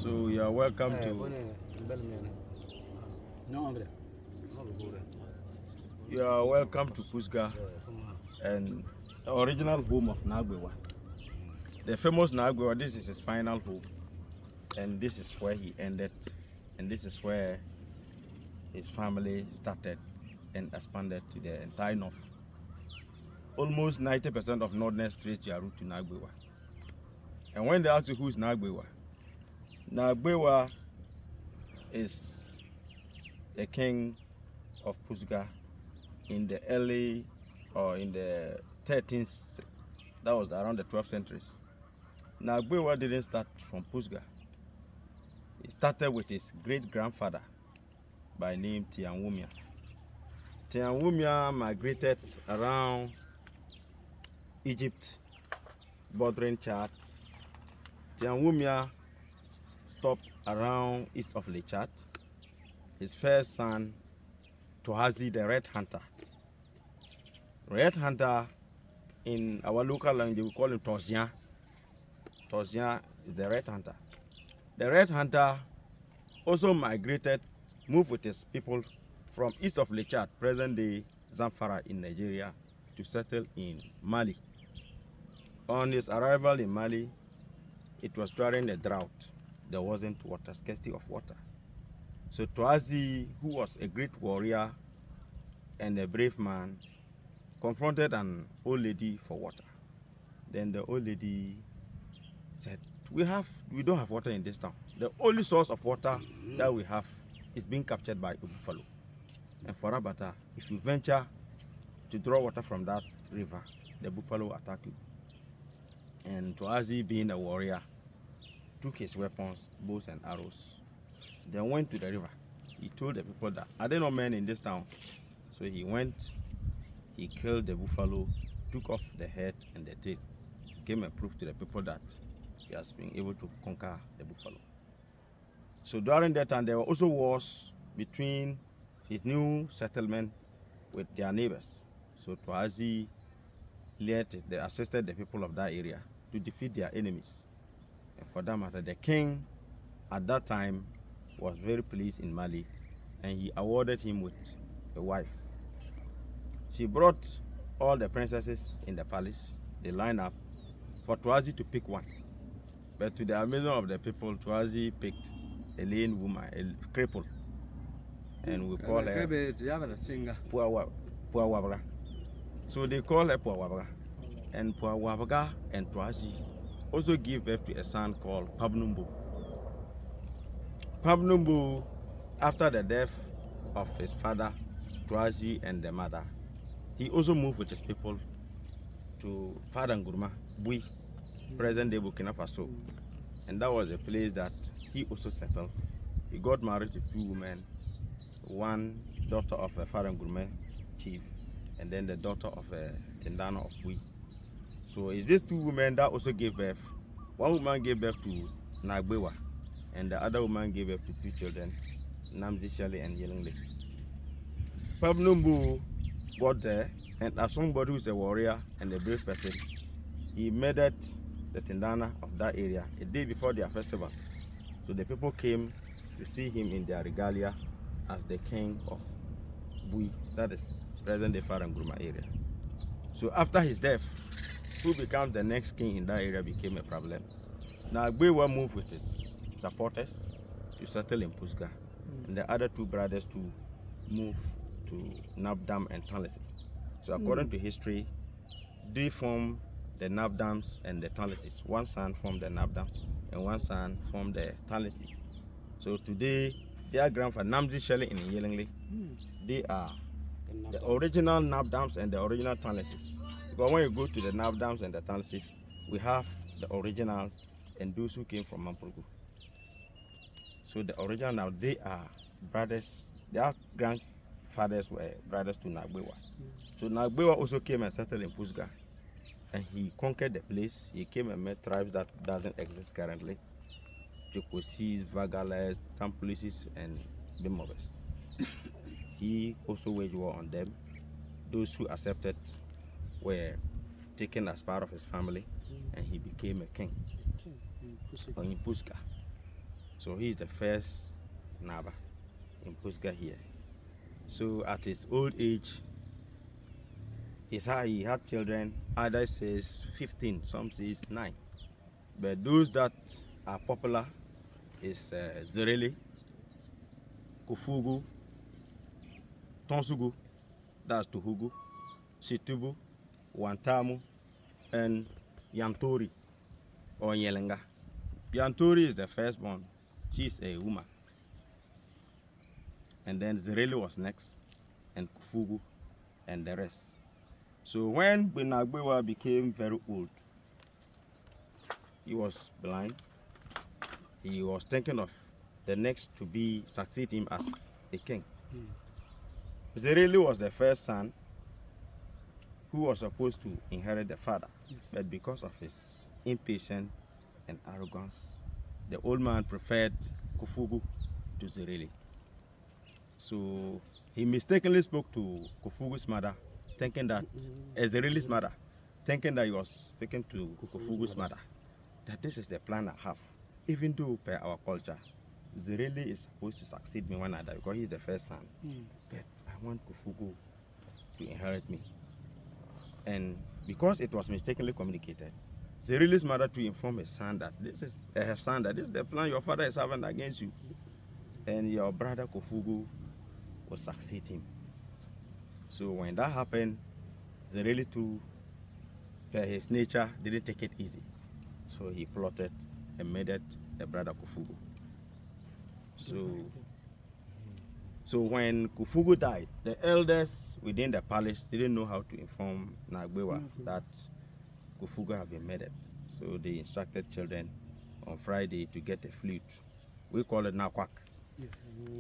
So you are welcome to. You are welcome to Pusiga and the original home of Naa Gbewaa. The famous Naa Gbewaa. This is his final home, and this is where he ended, and this is where his family started and expanded to the entire north. Almost 90% of northern trace their route to Naa Gbewaa. And when they ask you who's Naa Gbewaa, Naa Gbewaa is the king of Pusiga in the early or in the 13th, that was around the 12th centuries. Naa Gbewaa didn't start from Pusiga. He started with his great-grandfather by name Tiŋgbana. Tiŋgbana migrated around Egypt, bordering Chad. Tiŋgbana stopped around east of Lake Chad. His first son, Tohazi the Red Hunter. Red Hunter, in our local language, we call him Tosian. Tosian is the Red Hunter. The Red Hunter also migrated, moved with his people from east of Lake Chad, present-day Zamfara in Nigeria, to settle in Mali. On his arrival in Mali, it was during a drought. There wasn't water, scarcity of water. So Tohazi, who was a great warrior and a brave man, confronted an old lady for water. Then the old lady said, we don't have water in this town. The only source of water that we have is being captured by a buffalo. And for Abata, if you venture to draw water from that river, the buffalo attack you. And Tohazi, being a warrior, took his weapons, bows and arrows, then went to the river. He told the people that, are there no men in this town? So he went, he killed the buffalo, took off the head and the tail, came and proved to the people that he has been able to conquer the buffalo. So during that time, there were also wars between his new settlement with their neighbors. So Tohazi assisted the people of that area to defeat their enemies. And for that matter, the king at that time was very pleased in Mali, and he awarded him with a wife. She brought all the princesses in the palace. They lined up for Tohazi to pick one. But to the amazement of the people, Tohazi picked a lame woman, a cripple. And we call her Puawabra. So they call her Puawabra. And Puawabra and Tohazi also gave birth to a son called Pabnumbu. Pabnumbu, after the death of his father, Tohazi, and the mother, he also moved with his people to Fadangurma, Bui, present-day Burkina Faso. And that was a place that he also settled. He got married to two women, one daughter of a Fadangurma chief, and then the daughter of a Tiŋgbana of Bui. So it's these two women that also gave birth. One woman gave birth to Naa Gbewaa, and the other woman gave birth to two children, Namzi and Yelingli. Pabnumbu got there, and as somebody who is a warrior and a brave person, he murdered the Tiŋgbana of that area a day before their festival. So the people came to see him in their regalia as the king of Bui, that is present-day Faranguruma area. So after his death, who becomes the next king in that area became a problem. Naa Gbewaa moved with his supporters to settle in Pusiga, and the other two brothers to move to Nabdam and Tanlisi. So according to history, they formed the Nabdams and the Tanlisis. One son formed the Nabdam and one son formed the Tanlisi. So today, their grandfather, Namzi Shelley in Yelingli, they are the original Nabdams and the original Tanlisis. Because when you go to the Nabdams and the Tanlisis, we have the original and those who came from Mampurgu. So the original now, they are brothers, their grandfathers were brothers to Naa Gbewaa. So Naa Gbewaa also came and settled in Pusiga, and he conquered the place. He came and met tribes that doesn't exist currently. Jokosis, Vagales, Tampulisis, and Bimobes. He also waged war on them. Those who accepted were taken as part of his family, and he became a king in Pusiga. So he's the first Naba in Pusiga here. So at his old age, he had children. Others says 15, some says 9. But those that are popular is Zerele, Kufugu, Tonsugu, that's Tuhugu, Situbu, Wantamu, and Yantori or Yelenga. Yantori is the firstborn. She's a woman. And then Zerele was next, and Kufugu, and the rest. So when Naa Gbewaa became very old, he was blind. He was thinking of the next to succeed him as a king. Zerele was the first son who was supposed to inherit the father, but because of his impatience and arrogance, the old man preferred Kufugu to Zerele. So he mistakenly spoke to Kufugu's mother, thinking that, Zerele's mother, thinking that he was speaking to Kufugu's mother, that this is the plan I have. Even though per our culture, Zerele is supposed to succeed me when I die because he's the first son. But I want Kufugu to inherit me. And because it was mistakenly communicated, Zerele's mother to inform his son that this is the plan your father is having against you. And your brother Kufugu will succeed him. So when that happened, Zerele too, per his nature, didn't take it easy. So he plotted and murdered the brother Kufugu. So when Kufugu died, the elders within the palace didn't know how to inform Naa Gbewaa that Kufugu had been murdered. So they instructed children on Friday to get a flute. We call it Nakwak.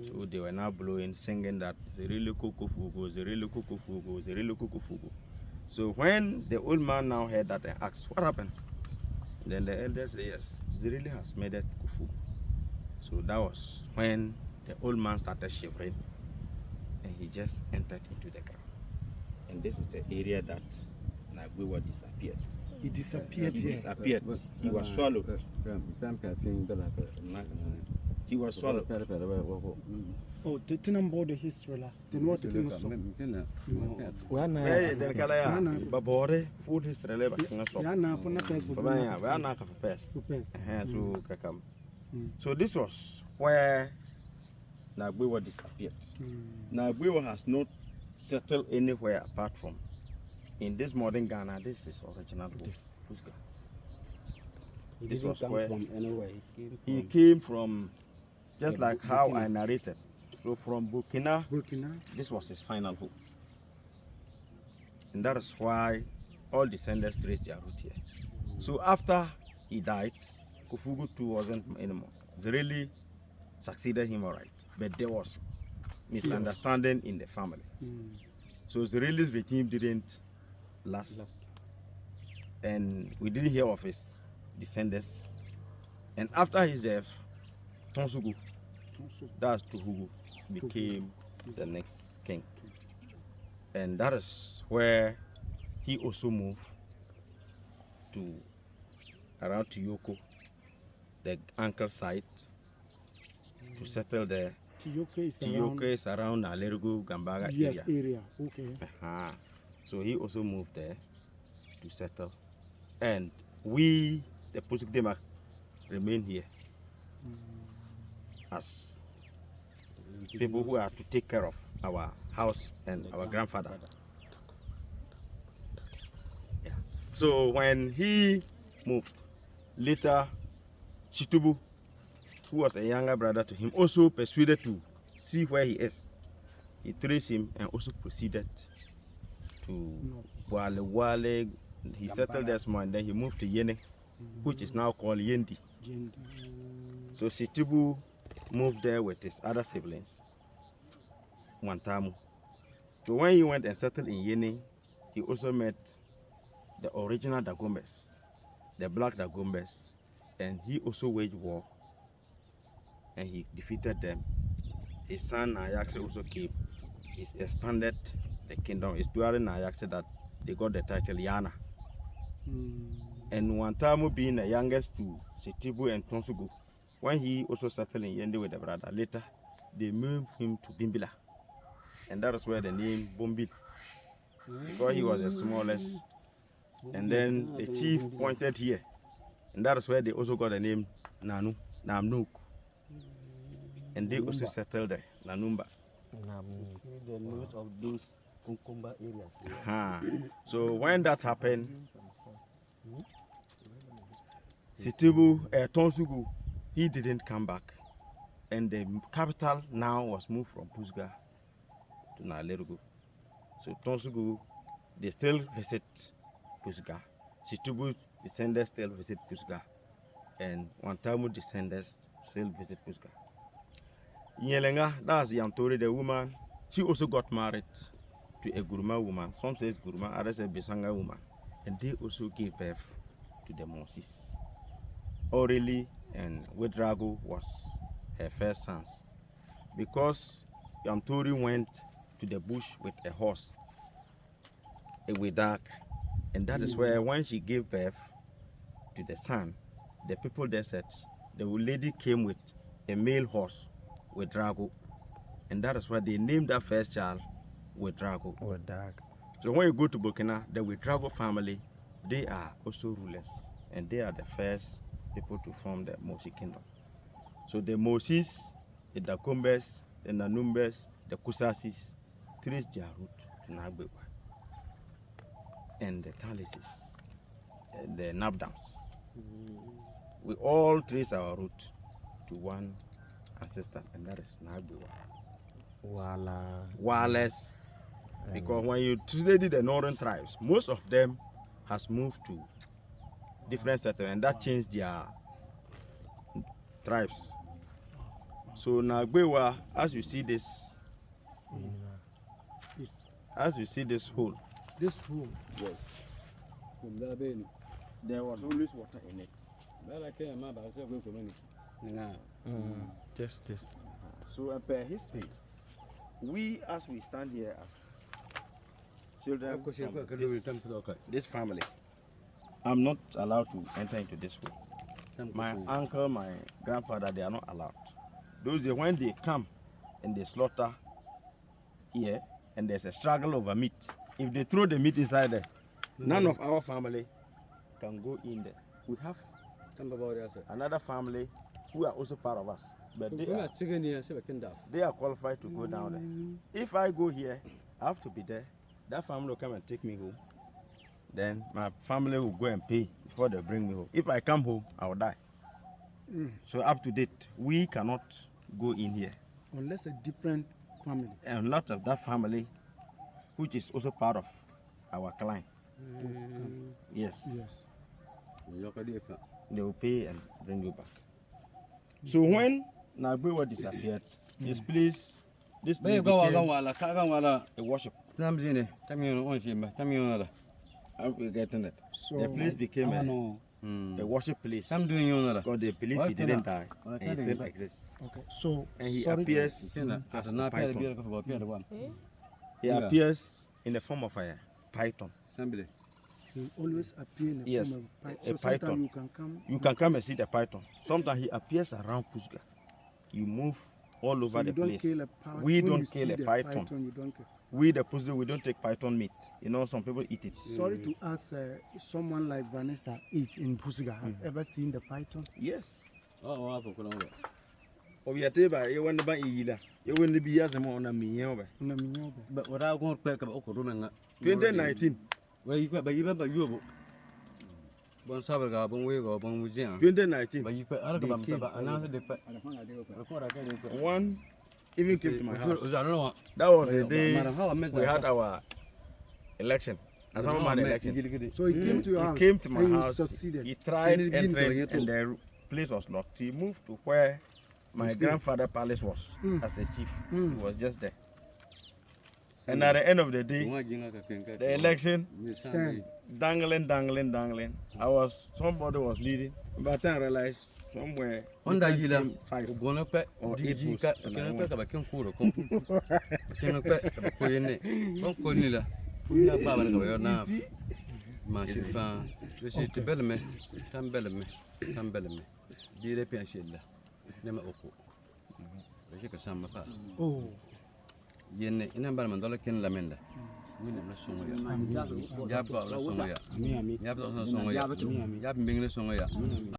So they were now blowing, singing that Zerele Kufugu, Zerele Kufugu, Zerele Kufugu. So when the old man now heard that and asked, what happened? Then the elders said, yes, Zerele has murdered Kufugu. So that was when the old man started shivering and he just entered into the ground. And this is the area that Naa Gbewaa disappeared. He disappeared. He disappeared. He was swallowed. He was swallowed. Oh, the Tinambo the history. The what the Babore food history. Yana for nothing for So this was where Naa Gbewaa disappeared. Naa Gbewaa has not settled anywhere apart from in this modern Ghana. This is original Pusiga. This was where he came from, just like how I narrated. So from Burkina, this was his final home. And that is why all descendants trace their root here. So after he died, Kufugu too wasn't anymore. Zerele succeeded him all right, but there was misunderstanding in the family. So Zerele's regime didn't last, and we didn't hear of his descendants. And after his death, Tonsugu, that's Tuhugu, became the next king. And that is where he also moved to around Tiyoko, the uncle side, to settle there. Tiyoko is around Alergo, Gambaga area. Okay. So he also moved there to settle. And we, the Pusiga Diim, remain here as people who are to take care of our house and our grandfather. Yeah. So when he moved, later Chitubu, who was a younger brother to him, also persuaded to see where he is. He traced him and also proceeded to Wale. He settled there small, and then he moved to Yene, which is now called Yendi. So Chitubu moved there with his other siblings, Wantamu. So when he went and settled in Yene, he also met the original Dagombes, the black Dagombes, and he also waged war, and he defeated them. His son Ayakse also came. He expanded the kingdom. It's during Ayakse that they got the title Yana. And Wantamu being the youngest to Chitubu and Tonsugu, when he also settled in Yende with the brother, later they moved him to Bimbila. And that is where the name Bombil, because he was the smallest. And then the chief pointed here. And that is where they also got the name Namnuk. And they also settled there, Nanumba. The names of those Kunkumba areas. So when that happened, Situbu, Tonsugu, he didn't come back. And the capital now was moved from Pusiga to Nalerugu. So Tonsugu, they still visit Pusiga. Situbu descendants still visit Pusiga. And Wantamu descendants still visit Pusiga. Yelenga, that's Yantori, the woman, she also got married to a Guruma woman. Some say Guruma, others say Besanga woman. And they also gave birth to the Moses. Orally and Wedrago was her first sons. Because Yantori went to the bush with a horse, a Wedak, and that is where when she gave birth to the son, the people there said the lady came with a male horse with Drago, and that is why they named that first child with Drago. So when you go to Burkina, the Wedrago family, they are also rulers, and they are the first people to form the Mosi kingdom. So the Mosis, the Dakumbes, the Nanumbes, the Kusasis trace their route to Naa Gbewaa, and the Talisis, and the Nabdams. We all trace our route to one ancestor, and that is Naa Gbewaa. Wireless. Because when you study the northern tribes, most of them has moved to different settlements, and that changed their tribes. So Naa Gbewaa, as you see this hole. This hole. Yes. There was always water in it. Just this. So per history, we as we stand here as children from this family, I'm not allowed to enter into this hole. My uncle, my grandfather, they are not allowed. Those days when they come and they slaughter here, and there's a struggle over meat, if they throw the meat inside there, none of our family can go in there. We have another family who are also part of us, but they are qualified to go down there. If I go here, I have to be there. That family will come and take me home. Then my family will go and pay before they bring me home. If I come home, I will die. So up to date, we cannot go in here. Unless a different family. And a lot of that family, which is also part of our clan. Yes. They will pay and bring you back. So when Naa Gbewaa disappeared, this place became a worship. Are we getting it? So The place became a worship place. Because they believe he didn't die and he still exists. Okay. So And he sorry to- appears as a python. He appears in the form of a python. He always appear in the Yes, form of a so python. sometimes you can come. You can come and see the python. Sometimes he appears around Pusiga. You move all So over you the don't place. kill a python. We When don't you kill see a the python. You don't kill. We the Pusiga, we don't take python meat. You know, some people eat it. Sorry to ask, someone like Vanessa eat in Pusiga. Have ever seen the python? Yes. You No, no. But what I want to about 2019. Well, you got by you remember you. Bon Sabaga, Bon Wego, Bon Museum. 2019. But you put another One even came to my house. I don't know. That was the day we had our election. As our man election. So he came to your house. He came to my and you house. Succeeded. He tried entering and the place was locked. He moved to where my grandfather's palace was as a chief. He was just there. And at the end of the day, the election, dangling. Somebody was leading. By the time I realized somewhere, On that year, 5 gonna pet or 8 votes. can pet about King Kuro. Can pet about Koyene. Don't Konila. Put up Baba go now. Massive. This is the Bellamy, Tam Bellamy, Be the Penshilla. ne ma oko je ka samba pa Oh. yenne ina bal man dole ken lamenda wini na songo ya ba la songo ya ya ba la songo ya ya mbingre songo ya